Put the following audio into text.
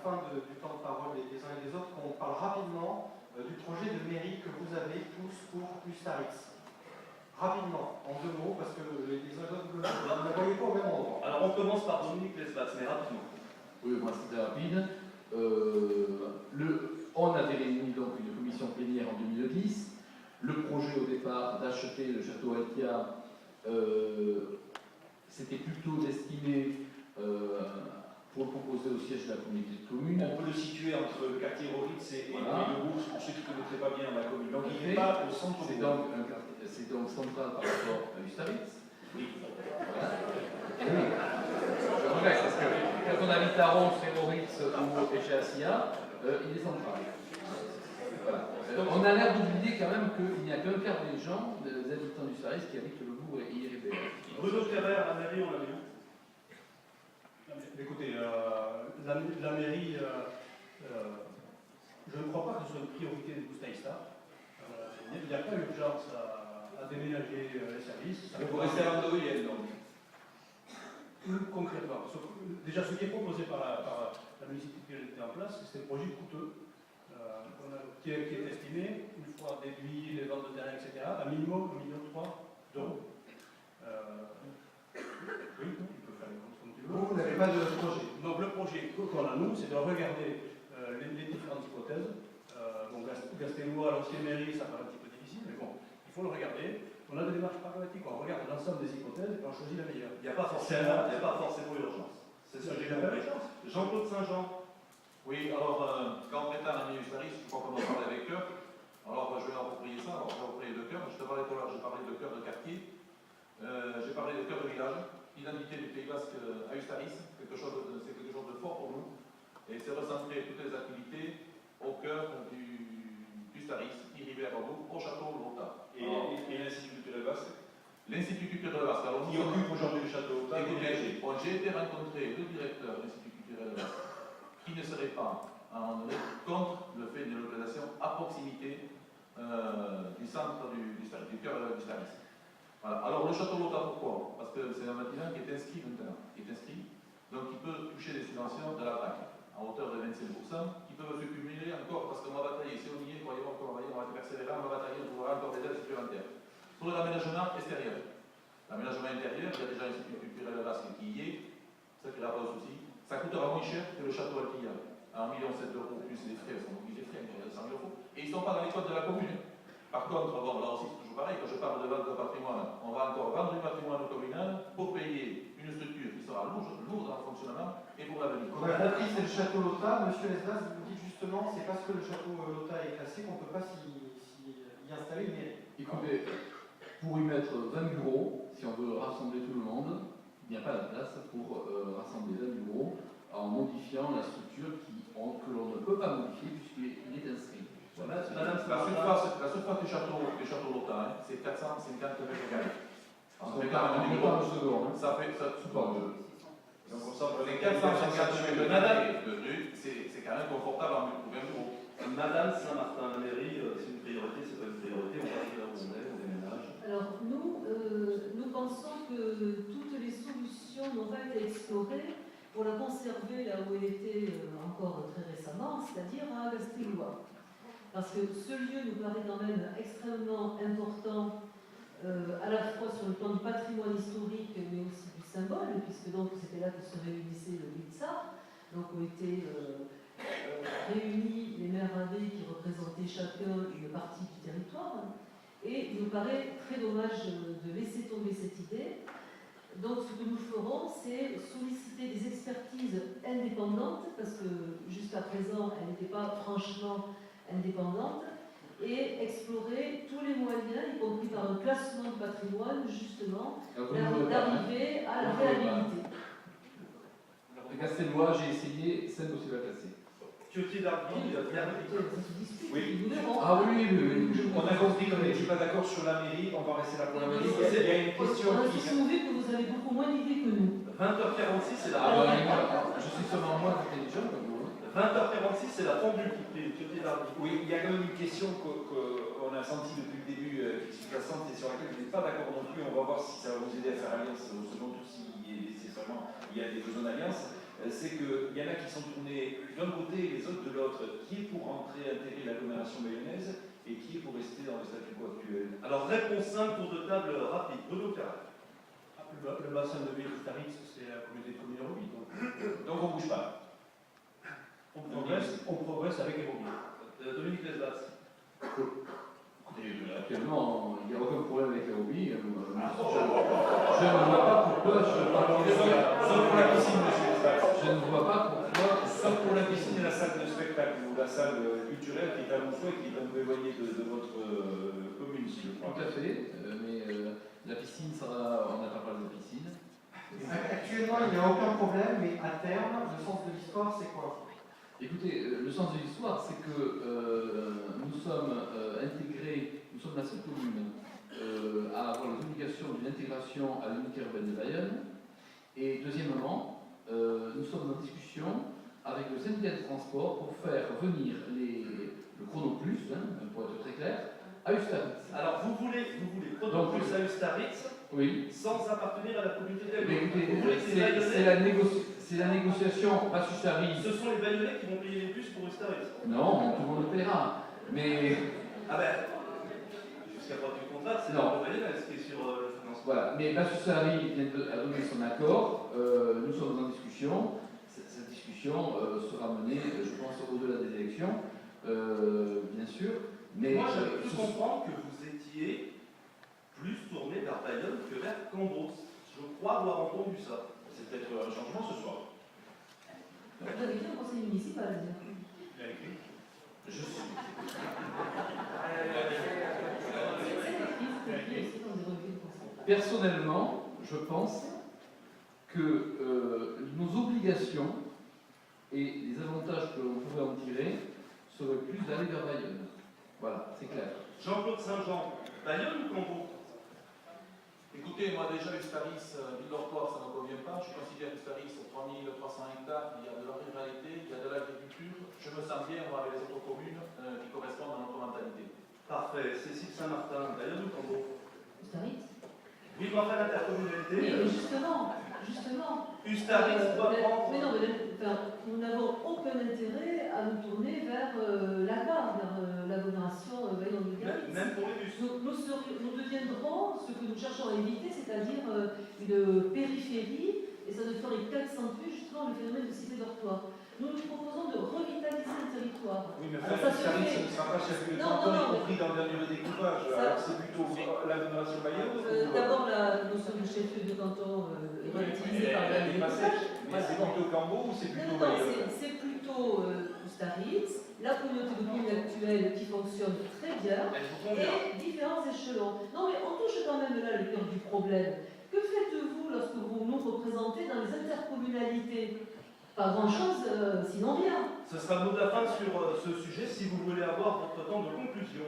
fin du temps de parole des uns et des autres, qu'on parle rapidement du projet de mairie que vous avez tous pour Ustaritz. Rapidement, en 2 mots, parce que les uns et les autres, vous ne la voyez pas au même endroit. Alors on commence par Dominique Lesbats, mais rapidement. Oui, moi c'était rapide. On avait réuni donc une commission plénière en 2010. Le projet au départ d'acheter le château Altia, c'était plutôt destiné pour le proposer au siège de la communauté de communes. On peut le situer entre le quartier Roritz et Voilà. le Bourg, pour ceux qui ne connaîtraient pas bien la commune. Donc il Et n'est pas au centre. C'est donc central par rapport à Ustaritz. Oui. Voilà. Et oui. Je regrette parce que quand on habite à Ronce, Roritz ou Échéassia, il est central. Voilà. On a l'air d'oublier quand même qu'il n'y a qu'un quart des gens, des habitants du Ustaritz, qui habitent le bourg et Irébé. Bruno Ferrer, à la mairie, on l'a vu. Écoutez, la mairie, je ne crois pas que ce soit une priorité de Boustaïsta. Il n'y a pas urgence à déménager les services. Vous restez à Andoïenne, donc. Concrètement. Déjà, ce qui est proposé par la municipalité qui était en place, c'est un projet coûteux, qui est estimé, une fois déduit les ventes de terrain, etc., à minimum 1,3 million d'euros. Oui, il peut faire les ventes comme tu veux. Vous n'avez pas de projet. Donc le projet qu'on a, nous, c'est de regarder les différentes hypothèses. Bon, Gastellois, l'ancienne mairie, ça paraît un petit peu difficile, mais bon, il faut le regarder. On a des démarches pragmatiques, on regarde l'ensemble des hypothèses et on choisit la meilleure. Il n'y a pas forcément urgence. C'est ça que j'ai compris. Jean-Claude Saint-Jean. Oui, alors, quand on prétend la Ustaritz, je crois qu'on en parler avec eux. Alors, je vais approprier ça, alors je vais approprier le cœur. Je te parlais tout à l'heure, j'ai parlé de cœur de quartier. J'ai parlé de cœur de village. L'identité du Pays Basque à Ustaritz, c'est quelque chose de fort pour nous. Et c'est recentrer toutes les activités au cœur du Ustaritz, qui rivère au château Lota. Et l'Institut culturel basque. L'Institut culturel basque, alors, Qui occupe aujourd'hui le château Lota. j'ai été rencontrer le directeur de l'Institut culturel basque, qui ne serait pas, à un moment donné, contre le fait d'une localisation à proximité du centre du cœur du Ustaritz. Voilà. Alors le château Lota, pourquoi? Parce que c'est un bâtiment qui est inscrit maintenant, donc il peut toucher des subventions de la PAC à hauteur de 25%, qui peuvent se cumuler encore, parce qu'on va batailler, si on y est, croyez-moi qu'on va persévérer, on va batailler, on trouvera encore des aides supplémentaires. Pour l'aménagement extérieur. L'aménagement intérieur, il y a déjà l'Institut culturel basque qui y est, ça ne créera pas de souci. Ça coûtera moins cher que le château Altia, à 1,7 million d'euros, plus les frais, sont obligés de frais, 100 000 euros. Et ils ne sont pas dans les codes de la commune. Par contre, bon, là aussi c'est toujours pareil, quand je parle de vente de patrimoine, on va encore vendre du patrimoine communal pour payer une structure qui sera lourde dans le fonctionnement et pour l'avenir. On a compris, c'est le château Lota. Monsieur Lesbas, vous dites justement, c'est parce que le château Lota est classé qu'on ne peut pas y installer une mairie. Écoutez, pour y mettre 20 bureaux, si on veut rassembler tout le monde, il n'y a pas la place pour rassembler 20 bureaux en modifiant la structure que l'on ne peut pas modifier puisqu'il est inscrit. La surface du château Lota, c'est 450 mètres carrés. Ça fait quand même du gros. Ça fait ça. Donc on sent que les 450 mètres carrés de rue, c'est quand même confortable pour un bureau. Madame Saint-Martin, la mairie, c'est une priorité, c'est pas une priorité, on passe là où on déménage. Alors nous pensons que toutes les solutions n'ont pas été explorées pour la conserver là où elle était encore très récemment, c'est-à-dire à Gastellois. Parce que ce lieu nous paraît quand même extrêmement important, à la fois sur le plan du patrimoine historique, mais aussi du symbole, puisque donc c'était là que se réunissait le Litsar, donc ont été réunis les maires abbés qui représentaient chacun une partie du territoire, et il nous paraît très dommage de laisser tomber cette idée. Donc ce que nous ferons, c'est solliciter des expertises indépendantes, parce que jusqu'à présent, elles n'étaient pas franchement indépendante, et explorer tous les moyens, y compris par un classement de patrimoine, justement, d'arriver à la réhabilité. Le Castellois, j'ai essayé, c'est impossible à classer. Thiotier d'Arby, Oui, ah oui. On a compris qu'on n'était pas d'accord sur la mairie, on va rester là pour la mairie. Il y a une question on a qui... trouvé que vous avez beaucoup moins d'idées que nous. 20h46, c'est la je suis seulement moins intelligent que vous. 20h46, c'est la pendule qui Thiotier d'Arby. Oui, il y a quand même une question qu'on a sentie depuis le début, qui est sous-jacente et sur laquelle vous n'êtes pas d'accord non plus. On va voir si ça va vous aider à faire alliance au second tour, si nécessairement il y a des besoins d'alliance. c'est qu'il y en a qui sont tournés d'un côté et les autres de l'autre, qui est pour intégrer l'agglomération bayonnaise et qui est pour rester dans le statu quo actuel. Alors, réponse simple, tour de table rapide. Bruno Carré. Le bassin de vie de Staritz, c'est la communauté de communes Hérobi. Donc on ne bouge pas. On progresse avec Hérobi. Dominique Lesbas. Écoutez, actuellement, il n'y a aucun problème avec les hobbies. Je ne vois pas pourquoi je partirais. Sauf pour la piscine, monsieur Lesbas. Je ne vois pas pourquoi. Sauf pour la piscine et la salle de spectacle, ou la salle culturelle qui est à Monceau et qui est un peu éloignée de votre commune, si je crois. Tout à fait, mais la piscine sera. On n'a pas parlé de la piscine. Actuellement, il n'y a aucun problème, mais à terme, le sens de l'histoire, c'est quoi? Écoutez, le sens de l'histoire, c'est que nous sommes intégrés, nous sommes la seule commune à avoir les obligations d'une intégration à l'unité urbaine de Bayonne. Et deuxièmement, nous sommes en discussion avec le syndicat de transport pour faire venir le Chronoplus, pour être très clair, à Ustaritz. Alors, vous voulez Chronoplus à Ustaritz Oui. sans appartenir à la communauté Mais d'Hérobi. écoutez, Vous voulez que les c'est Bayonnais, la négociation, pas Ustaritz. ce sont les Bayonnais qui vont payer les bus pour Ustaritz. Non, tout le monde le paiera. Mais Ah ben, jusqu'à preuve du contraire, c'est Non. la Bayonnaise qui est sur le financement. voilà, mais Bassoussari vient de donner son accord, nous sommes en discussion, cette discussion sera menée, je pense, au-delà des élections, bien sûr, mais Moi, j'avais cru comprendre que vous étiez plus tourné vers Bayonne que vers Cambros. Je crois avoir entendu ça. C'est peut-être un changement ce soir. Vous avez dit au conseil municipal. Il a écrit. je suis. C'est écrit aussi dans des revues de conseil. Personnellement, je pense que nos obligations et les avantages que l'on pourrait en tirer seraient plus d'aller vers Bayonne. Voilà, c'est clair. Jean-Claude Saint-Jean, Bayonne ou Cambros? Écoutez, moi déjà, Ustaritz, Ville-d'Ortoir, ça ne me convient pas. Je considère Ustaritz 3300 hectares, il y a de la ruralité, il y a de l'agriculture. Je me sens bien, moi, avec les autres communes qui correspondent à notre mentalité. Parfait. Cécile Saint-Martin, Bayonne ou Cambros? Ustaritz. Oui, mais enfin, l'intercommunalité. Oui, mais justement. Ustaritz doit prendre. Mais non, nous n'avons aucun intérêt à nous tourner vers la gare, vers l'agglomération Bayonne-Biarritz. Même pour les bus. Nous deviendrons ce que nous cherchons à éviter, c'est-à-dire une périphérie, et ça ne ferait qu'accentuer justement le phénomène de cité dortoir. Nous nous proposons de revitaliser le territoire. Oui, mais Alors, ça, ça se Ustaritz, fait. ce ne sera pas chef de Non, canton, non, y compris dans le dernier découpage. Ça- Alors c'est plutôt l'agglomération Bayonne ou- D'abord, la notion de chef-lieu de canton est utilisée par elle le est passée. découpage. Mais c'est plutôt Cambros ou c'est plutôt Non, Bayonne? c'est plutôt Ustaritz, la communauté de communes actuelle qui fonctionne très bien, Elle vous convient. et différents échelons. Non, mais on touche quand même là le cœur du problème. Que faites-vous lorsque vous nous représentez dans les intercommunalités? Pas grand-chose, sinon rien. Ce sera le mot de la fin sur ce sujet si vous voulez avoir votre temps de conclusion.